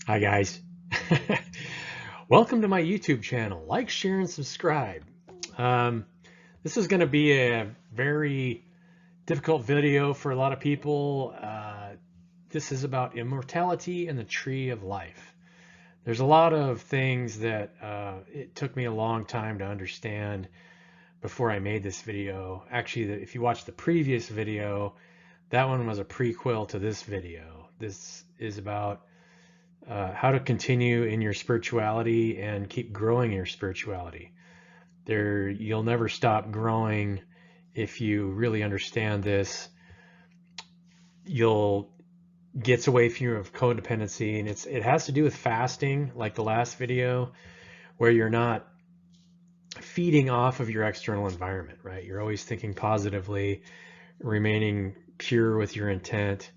Hi guys. Welcome to my YouTube channel. Like, share, and subscribe. Um, this is going to be a very difficult video for a lot of people. This is about immortality and the tree of life. There's a lot of things that it took me a long time to understand before I made this video. Actually, if you watch the previous video, that one was a prequel to this video. This is about how to continue in your spirituality and keep growing your spirituality. You'll never stop growing if you really understand this. You'll gets away from your codependency, and it has to do with fasting, like the last video, where you're not feeding off of your external environment, right? You're always thinking positively, remaining pure with your intent.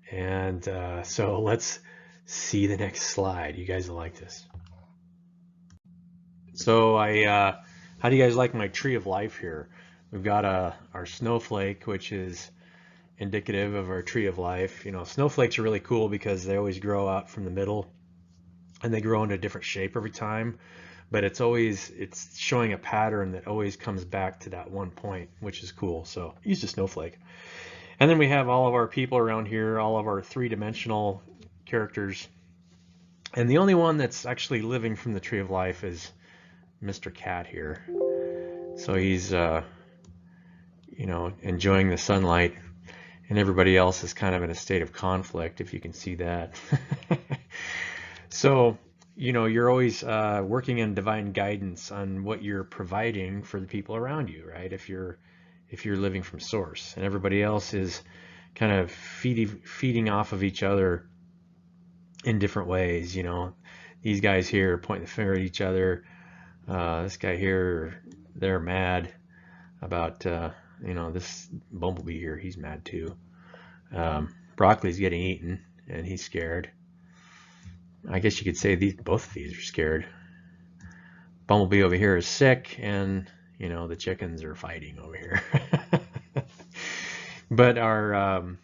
And so let's see the next slide. You guys will like this. So how do you guys like my tree of life here? We've got our snowflake, which is indicative of our tree of life. You know, snowflakes are really cool because they always grow out from the middle, and they grow into a different shape every time. But it's showing a pattern that always comes back to that one point, which is cool. So use a snowflake. And then we have all of our people around here, all of our three-dimensional characters. And the only one that's actually living from the tree of life is Mr. Cat here. So he's, you know, enjoying the sunlight, and everybody else is kind of in a state of conflict, if you can see that. So, you know, you're always working in divine guidance on what you're providing for the people around you, right? If you're living from source, and everybody else is kind of feeding off of each other in different ways. You know, these guys here are pointing the finger at each other. This guy here, they're mad about, you know, this bumblebee here, he's mad too. Broccoli's getting eaten, and he's scared. I guess you could say both of these are scared. Bumblebee over here is sick, and, you know, the chickens are fighting over here. But our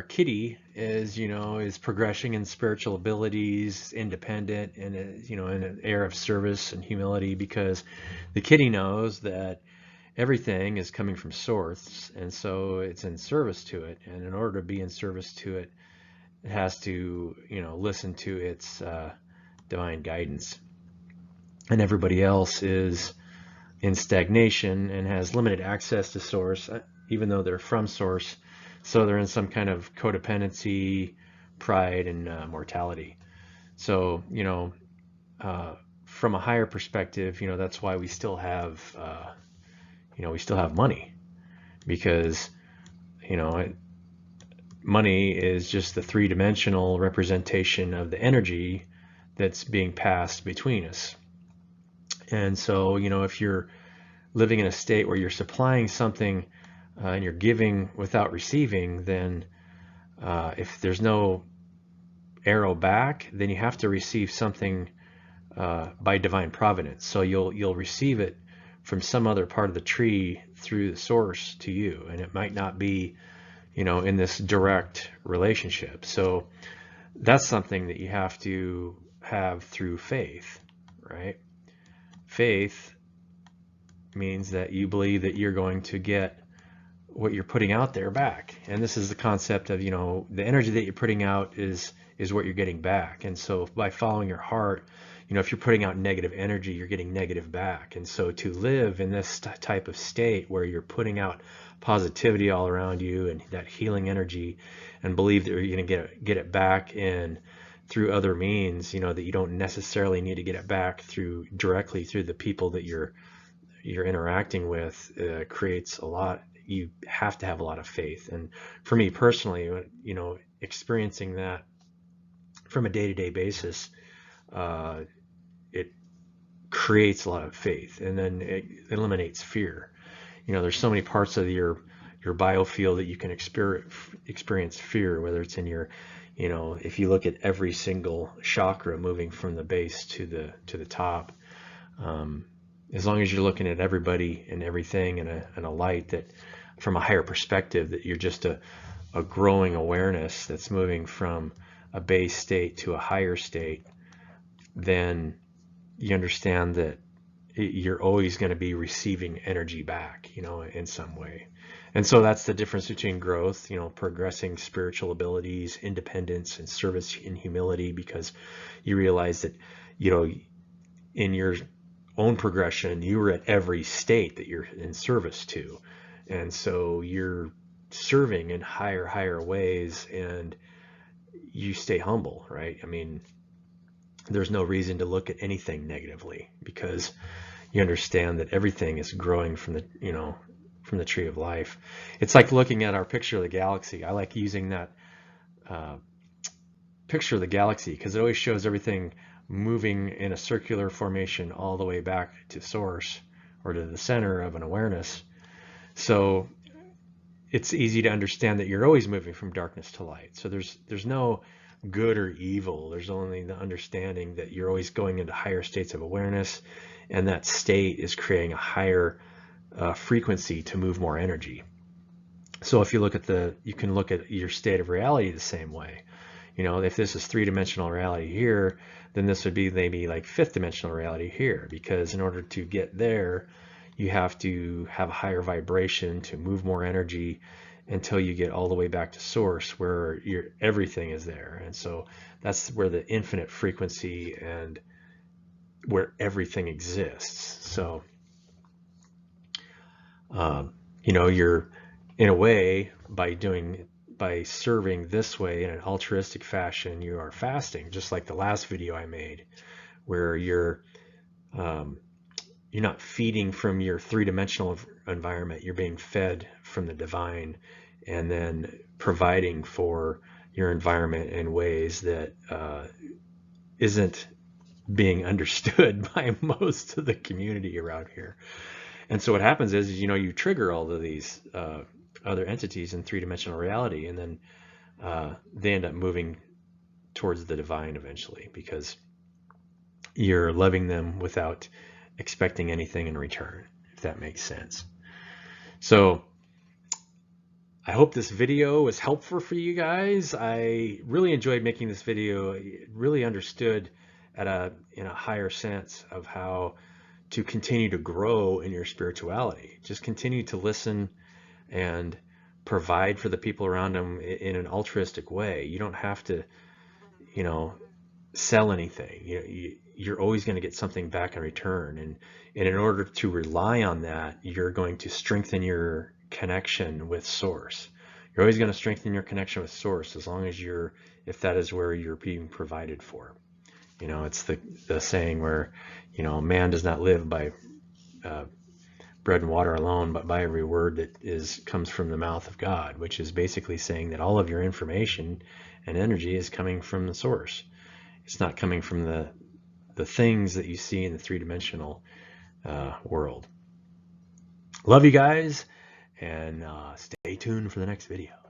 kitty is, you know, is progressing in spiritual abilities, independent, and, you know, in an air of service and humility, because the kitty knows that everything is coming from source, and so it's in service to it. And in order to be in service to it, it has to, you know, listen to its divine guidance. And everybody else is in stagnation and has limited access to source, even though they're from source. So they're in some kind of codependency, pride, and mortality. So, you know, from a higher perspective, you know, that's why we still have, you know, we still have money, because, you know, money is just the three-dimensional representation of the energy that's being passed between us. And so, you know, if you're living in a state where you're supplying something and you're giving without receiving, then if there's no arrow back, then you have to receive something by divine providence. So you'll receive it from some other part of the tree through the source to you, and it might not be, you know, in this direct relationship. So that's something that you have to have through faith, right? Faith means that you believe that you're going to get what you're putting out there back. And this is the concept of, you know, the energy that you're putting out is what you're getting back. And so by following your heart, you know, if you're putting out negative energy, you're getting negative back. And so to live in this type of state where you're putting out positivity all around you and that healing energy, and believe that you're going to get it back in through other means, you know, that you don't necessarily need to get it back directly through the people that you're interacting with, creates a lot. You have to have a lot of faith. And for me personally, you know, experiencing that from a day-to-day basis, it creates a lot of faith, and then it eliminates fear. You know, there's so many parts of your biofield that you can experience fear, whether it's in your, you know, if you look at every single chakra moving from the base to the top, as long as you're looking at everybody and everything in a light that, from a higher perspective, that you're just a growing awareness that's moving from a base state to a higher state, then you understand that you're always going to be receiving energy back, in some way. And so that's the difference between growth, progressing spiritual abilities, independence, and service and humility, because you realize that, in your own progression, you were at every state that you're in service to. And so you're serving in higher ways, and you stay humble, right? I mean, there's no reason to look at anything negatively, because you understand that everything is growing from the tree of life. It's like looking at our picture of the galaxy. I like using that picture of the galaxy because it always shows everything moving in a circular formation all the way back to source, or to the center of an awareness. So it's easy to understand that you're always moving from darkness to light. So there's no good or evil. There's only the understanding that you're always going into higher states of awareness, and that state is creating a higher frequency to move more energy. So if you look at you can look at your state of reality the same way. If this is three-dimensional reality here, then this would be maybe like fifth-dimensional reality here, because in order to get there, you have to have a higher vibration to move more energy until you get all the way back to source, where everything is there. And so that's where the infinite frequency and where everything exists. So, you're, in a way, by serving this way in an altruistic fashion, you are fasting, just like the last video I made, where you're not feeding from your three-dimensional environment. You're being fed from the divine, and then providing for your environment in ways that isn't being understood by most of the community around here. And so what happens is, you trigger all of these other entities in three-dimensional reality, and then they end up moving towards the divine eventually, because you're loving them without expecting anything in return, if that makes sense. So I hope this video was helpful for you guys. I really enjoyed making this video. I really understood in a higher sense of how to continue to grow in your spirituality. Just continue to listen and provide for the people around them in an altruistic way. You don't have to, sell anything. You're always going to get something back in return. And in order to rely on that, you're going to strengthen your connection with source. You're always going to strengthen your connection with source as long as if that is where you're being provided for. It's the saying where, man does not live by bread and water alone, but by every word that comes from the mouth of God, which is basically saying that all of your information and energy is coming from the source. It's not coming from the things that you see in the three-dimensional world. Love you guys, and stay tuned for the next video.